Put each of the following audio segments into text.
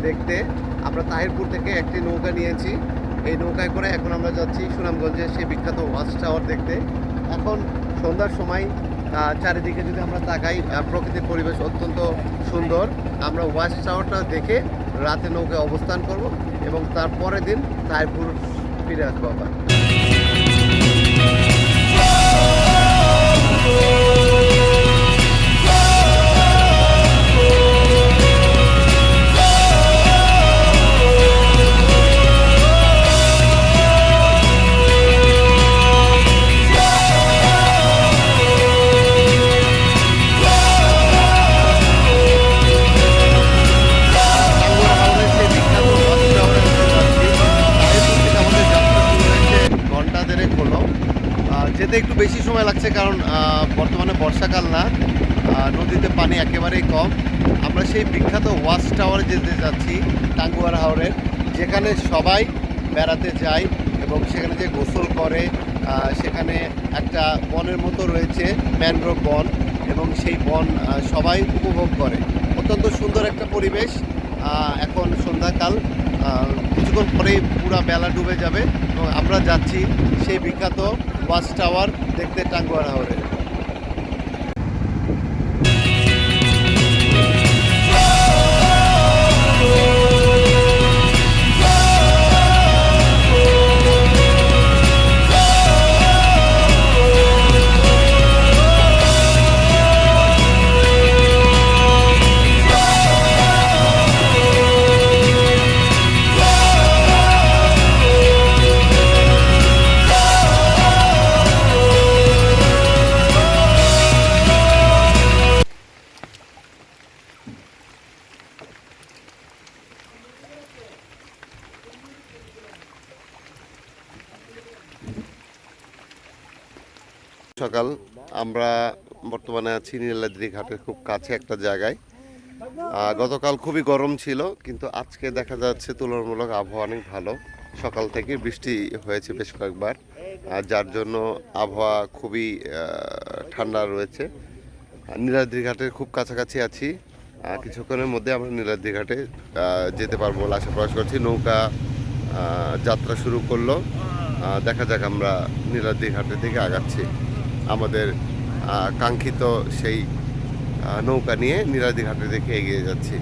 দেখতে। আমরা তাহিরপুর থেকে একটি নৌকা নিয়েছি, এই নৌকায় করে এখন আমরা যাচ্ছি সুনামগঞ্জের সেই বিখ্যাত ওয়াচ টাওয়ার দেখতে। এখন সন্ধ্যার সময় চারিদিকে যদি আমরা তাকাই, প্রকৃতির পরিবেশ অত্যন্ত সুন্দর। আমরা ওয়াচ টাওয়ারটা দেখে রাতে নৌকায় অবস্থান করব এবং তারপরের দিন তাহিরপুর ফিরে আসবো আবার। যেতে একটু বেশি সময় লাগছে, কারণ বর্তমানে বর্ষাকাল না, নদীতে পানি একেবারেই কম। আমরা সেই বিখ্যাত ওয়াচ টাওয়ারে যেতে যাচ্ছি, টাঙ্গুয়ার হাওরের, যেখানে সবাই বেড়াতে যায় এবং সেখানে যে গোসল করে। সেখানে একটা বনের মতো রয়েছে, ম্যানগ্রোভ বন, এবং সেই বন সবাই উপভোগ করে। অত্যন্ত সুন্দর একটা পরিবেশ। এখন সন্ধ্যাকাল, কিছুক্ষণ পরেই পুরা বেলা ডুবে যাবে এবং আমরা যাচ্ছি সেই বিখ্যাত ওয়াচ টাওয়ার দেখতে টাঙ্গুয়ার হাওরে। সকাল, আমরা বর্তমানে আছি নীলাদ্রি ঘাটের খুব কাছে একটা জায়গায়। গতকাল খুবই গরম ছিল, কিন্তু আজকে দেখা যাচ্ছে তুলনামূলক আবহাওয়া অনেক ভালো। সকাল থেকে বৃষ্টি হয়েছে বেশ কয়েকবার, যার জন্য আবহাওয়া খুবই ঠান্ডা রয়েছে। নীলাদ্রি ঘাটের খুব কাছাকাছি আছি, কিছুক্ষণের মধ্যে আমরা নীলাদ্রি ঘাটে যেতে পারবো বলে আশা প্রকাশ করছি। নৌকা যাত্রা শুরু করলো, দেখা যাক আমরা নীলাদ্রি ঘাটের দিকে আগাচ্ছি। আমাদের কাঙ্ক্ষিত সেই নৌকা নিয়ে নীলাদ্রি ঘাটের দিকে এগিয়ে যাচ্ছি।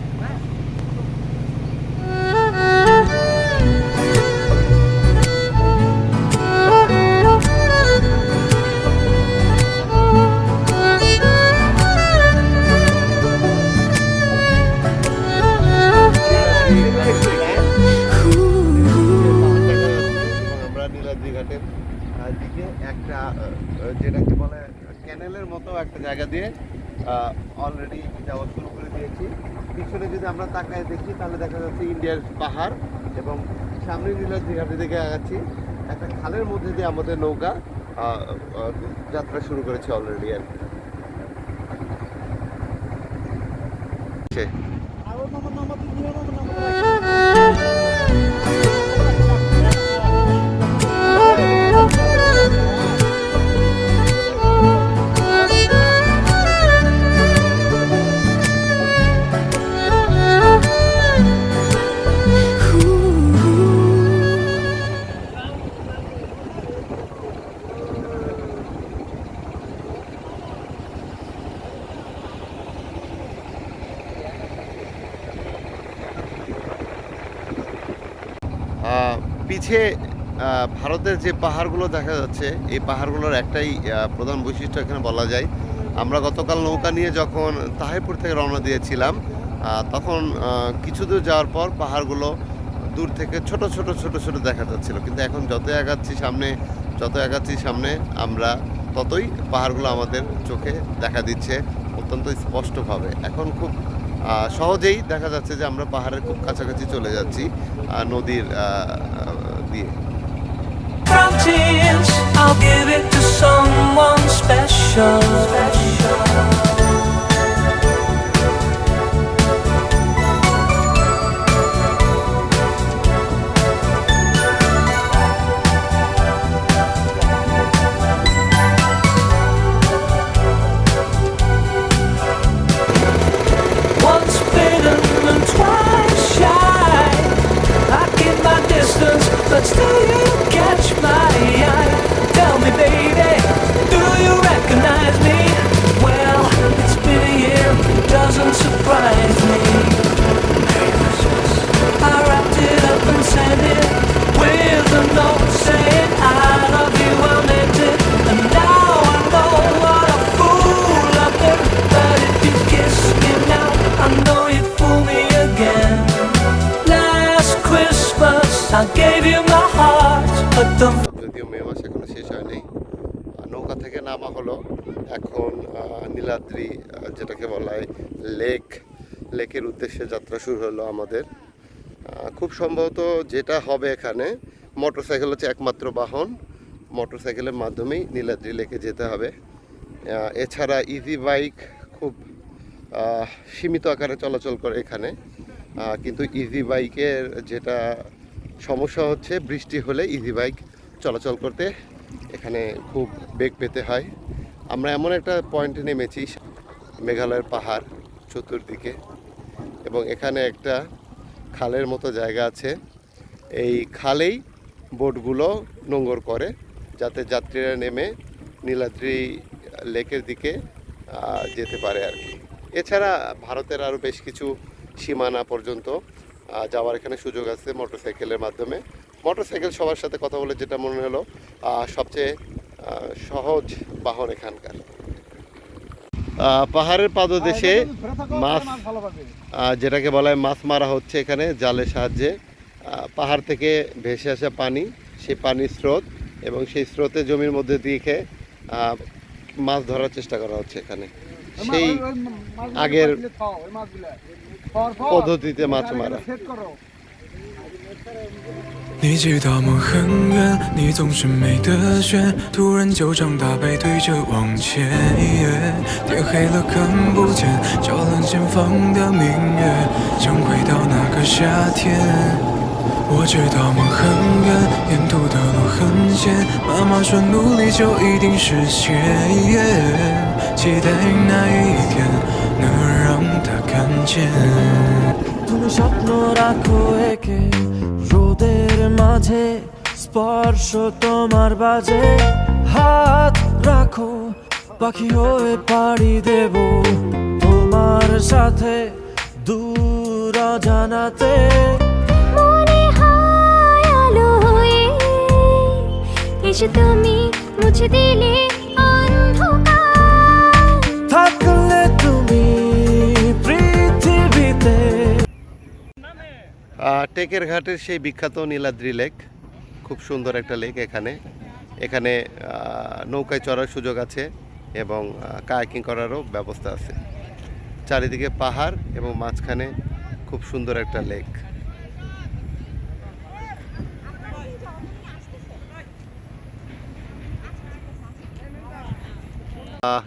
আমরা নীলাদ্রি ঘাটের দিকে একটা যেটাকে বলে ক্যানেলের মতো একটা জায়গা দিয়ে অলরেডি যাওয়া শুরু করে দিয়েছি। পিছনে যদি আমরা তাকায় দেখি তাহলে দেখা যাচ্ছে ইন্ডিয়ার পাহাড়, এবং সামনে নীলাদ্রি ঘাটের দিকে আগাচ্ছি। একটা খালের মধ্যে দিয়ে আমাদের নৌকা যাত্রা শুরু করেছে অলরেডি আর কি। পিছে ভারতের যে পাহাড়গুলো দেখা যাচ্ছে, এই পাহাড়গুলোর একটাই প্রধান বৈশিষ্ট্য এখানে বলা যায়। আমরা গতকাল নৌকা নিয়ে যখন তাহিরপুর থেকে রওনা দিয়েছিলাম, তখন কিছু দূর যাওয়ার পর পাহাড়গুলো দূর থেকে ছোট ছোট ছোট ছোট দেখা যাচ্ছিল, কিন্তু এখন যত আগাচ্ছি সামনে আমরা ততই পাহাড়গুলো আমাদের চোখে দেখা দিচ্ছে অত্যন্ত স্পষ্টভাবে। এখন খুব সহজেই দেখা যাচ্ছে যে আমরা পাহাড়ের খুব কাছাকাছি চলে যাচ্ছি নদীর দিয়ে। I'll give it to someone special. Once bitten and twice shy. যদিও মে মাস এখনো শেষ হয়নি। নৌকা থেকে নামা হলো, এখন নীলাদ্রি যেটাকে বলা হয় লেকের উদ্দেশ্যে যাত্রা শুরু হলো আমাদের। খুব সম্ভবত যেটা হবে এখানে, মোটরসাইকেল হচ্ছে একমাত্র বাহন, মোটরসাইকেলের মাধ্যমেই নীলাদ্রি লেকে যেতে হবে। এছাড়া ইজি বাইক খুব সীমিত আকারে চলাচল করে এখানে, কিন্তু ইজি বাইকের যেটা সমস্যা হচ্ছে, বৃষ্টি হলে ইজি বাইক চলাচল করতে এখানে খুব বেগ পেতে হয়। আমরা এমন একটা পয়েন্টে নেমেছি, মেঘালয়ের পাহাড় চতুর্দিকে, এবং এখানে একটা খালের মতো জায়গা আছে। এই খালেই বোটগুলো নোঙর করে, যাতে যাত্রীরা নেমে নীলাদ্রি লেকের দিকে যেতে পারে আর কি। এছাড়া ভারতের আরও বেশ কিছু সীমানা পর্যন্ত যাওয়ার এখানে সুযোগ আছে মোটরসাইকেলের মাধ্যমে। মোটরসাইকেল সবার সাথে কথা বলে যেটা মনে হলো সবচেয়ে সহজ বাহন এখানকার। পাহাড়ের পাদদেশে মাছ, যেটাকে বলা হয় মাছ মারা হচ্ছে এখানে জালের সাহায্যে। পাহাড় থেকে ভেসে আসা পানি, সেই পানির স্রোত এবং সেই স্রোতে জমির মধ্যে দিয়ে মাছ ধরার চেষ্টা করা হচ্ছে এখানে, সেই আগের পদ্ধতিতে মাছ মারা। 你知道梦很远，你总是没得选，突然就张大背对着往前，天黑了看不见，照亮前方的明月，想回到那个夏天。我知道梦很远，沿途的路很险，妈妈说努力就一定实现，期待那一天能让她看见。 তুমি স্বপ্ন রাখো একে রোদের মাঝে, স্পর্শ তোমার বাজে, হাত রাখো পাখি হয়ে পাড়ি দেব তোমার সাথে দূর জানাতে। মনে হয় আলো হয়ে এসে তুমি মুছে দিলে অন্ধকার, থাকলে তুমি পৃথিবীতে। টেকের ঘাটের সেই বিখ্যাত নীলাদ্রি লেক, খুব সুন্দর একটা লেক। এখানে নৌকায় চড়ার সুযোগ আছে এবং কায়াকিং করারও ব্যবস্থা আছে। চারিদিকে পাহাড় এবং মাঝখানে খুব সুন্দর একটা লেক।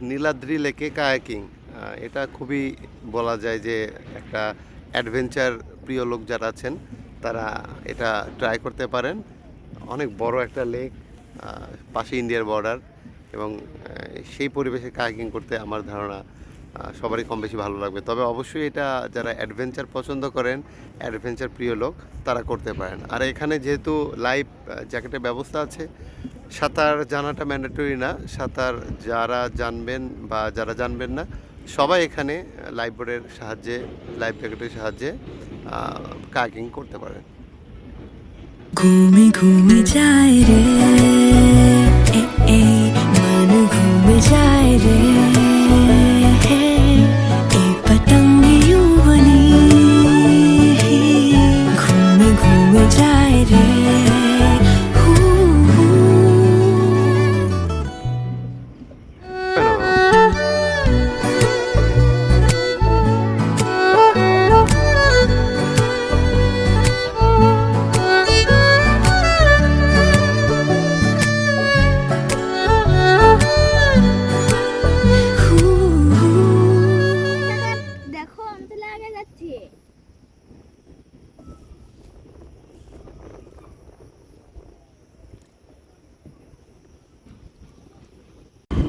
নীলাদ্রি লেকে কায়াকিং, এটা খুবই বলা যায় যে একটা অ্যাডভেঞ্চার প্রিয় লোক যারা আছেন তারা এটা ট্রাই করতে পারেন। অনেক বড় একটা লেক, পাশে ইন্ডিয়ার বর্ডার, এবং সেই পরিবেশে কায়াকিং করতে আমার ধারণা সবারই কম বেশি ভালো লাগবে। তবে অবশ্যই এটা যারা অ্যাডভেঞ্চার পছন্দ করেন, অ্যাডভেঞ্চার প্রিয় লোক, তারা করতে পারেন। আর এখানে যেহেতু লাইফ জ্যাকেটের ব্যবস্থা আছে, সাঁতার জানাটা ম্যান্ডেটরি না। সাঁতার যারা জানবেন বা যারা জানবেন না, সবাই এখানে লাইফ বোর্ডের সাহায্যে, লাইফ জ্যাকেটের সাহায্যে কায়াকিং করতে পারেন। ঘুমে ঘুমে যায় রে মন ঘুমে যায় রে, এ পতঙ্গ यूं बनी ঘুমে ঘুমে যায় রে।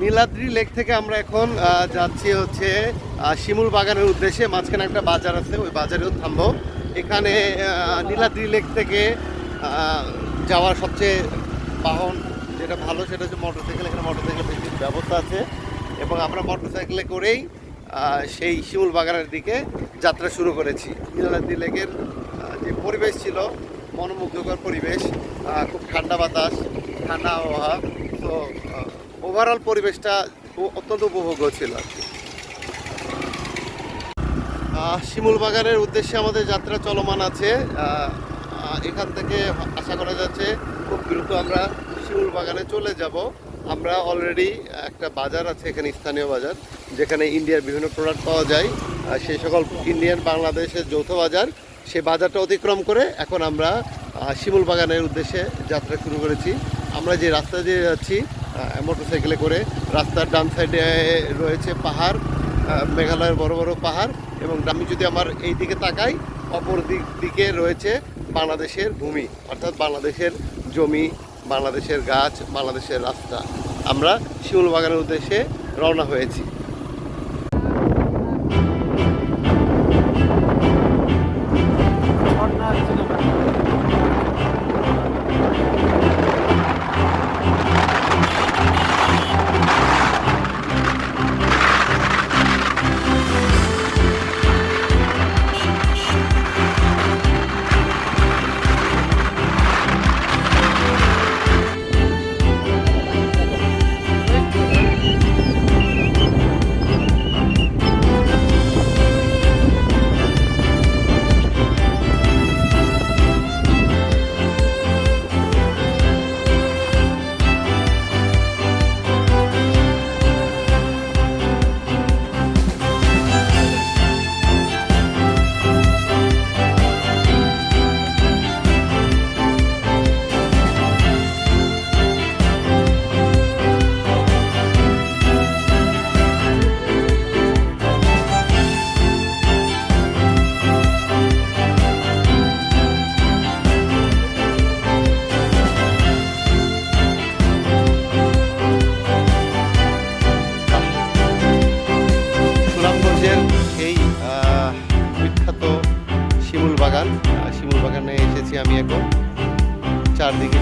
নীলাদ্রি লেক থেকে আমরা এখন যাচ্ছি হচ্ছে শিমুল বাগানের উদ্দেশ্যে। মাঝখানে একটা বাজার আছে, ওই বাজারেও থামবো। এখানে নীলাদ্রি লেক থেকে যাওয়ার সবচেয়ে বাহন যেটা ভালো সেটা হচ্ছে মোটরসাইকেল। এখানে মোটরসাইকেল ব্যবস্থা আছে এবং আমরা মোটরসাইকেলে করেই সেই শিমুল বাগানের দিকে যাত্রা শুরু করেছি। নীলাদ্রি লেকের যে পরিবেশ ছিল, মনোমুগ্ধকর পরিবেশ, খুব ঠান্ডা বাতাস, ঠান্ডা আবহাওয়া, তো ওভারঅল পরিবেশটা অত্যন্ত উপভোগ্য ছিল আর কি। শিমুল বাগানের উদ্দেশ্যে আমাদের যাত্রা চলমান আছে। এখান থেকে আশা করা যাচ্ছে খুব দ্রুত আমরা শিমুল বাগানে চলে যাব। আমরা অলরেডি একটা বাজার আছে এখানে, স্থানীয় বাজার, যেখানে ইন্ডিয়ার বিভিন্ন প্রোডাক্ট পাওয়া যায়, সেই সকল ইন্ডিয়ান বাংলাদেশের যৌথ বাজার, সেই বাজারটা অতিক্রম করে এখন আমরা শিমুল বাগানের উদ্দেশ্যে যাত্রা শুরু করেছি। আমরা যে রাস্তা দিয়ে যাচ্ছি মোটরসাইকেলে করে, রাস্তার ডান সাইডে রয়েছে পাহাড়, মেঘালয়ের বড় বড় পাহাড়, এবং আমি যদি আমার এই দিকে তাকাই, অপর দিকে রয়েছে বাংলাদেশের ভূমি, অর্থাৎ বাংলাদেশের জমি, বাংলাদেশের গাছ, বাংলাদেশের রাস্তা। আমরা শিমুল বাগানের উদ্দেশ্যে রওনা হয়েছি। শিমুল বাগানে এসেছি আমি এখন। চারদিকে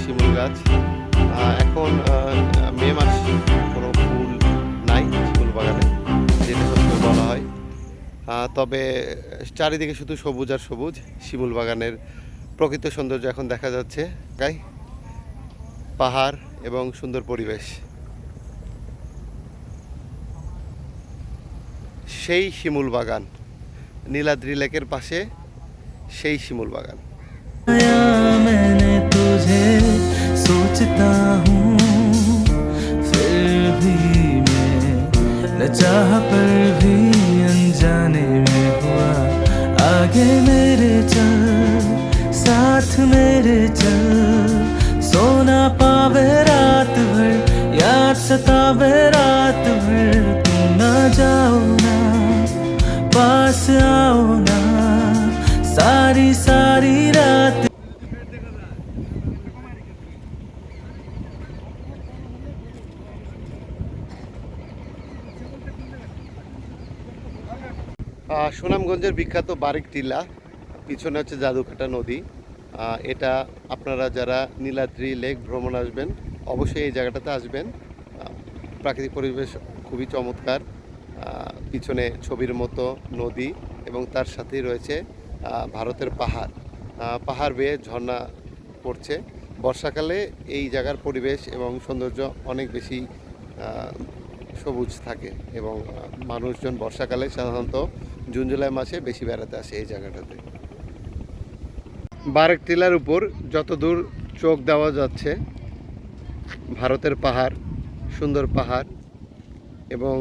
শিমুল গাছ। এখন মে মাস, কোনো ফুল নাই শিমুল বাগানে, যেটা সত্যি বলা হয়। তবে চারিদিকে শুধু সবুজ আর সবুজ। শিমুল বাগানের প্রকৃত সৌন্দর্য এখন দেখা যাচ্ছে, গাই পাহাড় এবং সুন্দর পরিবেশ। সেই শিমুল বাগান, নীলাদ্রি লেকের পাশে সেই শিমুল বাগান। मैंने तुझे सोचता हूँ, फिर भी मैं न चाह पर भी अनजाने में हुआ। आगे मेरे चल, साथ मेरे चल, सोना पावे रात भर, याद सतावे रात भर। तुम ना जाओ ना, पास आओ ना, सारी सारी रात। সুনামগঞ্জের বিখ্যাত বারিক টিলা, পিছনে হচ্ছে জাদুকাটা নদী। এটা আপনারা যারা নীলাদ্রি লেক ভ্রমণ আসবেন অবশ্যই এই জায়গাটাতে আসবেন। প্রাকৃতিক পরিবেশ খুবই চমৎকার। পিছনে ছবির মতো নদী এবং তার সাথেই রয়েছে ভারতের পাহাড় বেয়ে ঝর্ণা পড়ছে। বর্ষাকালে এই জায়গার পরিবেশ এবং সৌন্দর্য অনেক বেশি সবুজ থাকে, এবং মানুষজন বর্ষাকালে সাধারণত জুন জুলাই মাসে বেশি বেড়াতে আসে এই জায়গাটাতে। বারেক টিলার উপর যতদূর চোখ দেওয়া যাচ্ছে ভারতের পাহাড়, সুন্দর পাহাড় এবং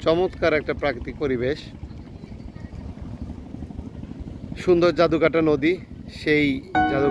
চমৎকার একটা প্রাকৃতিক পরিবেশ। সুন্দর জাদুকাটা নদী, সেই জাদু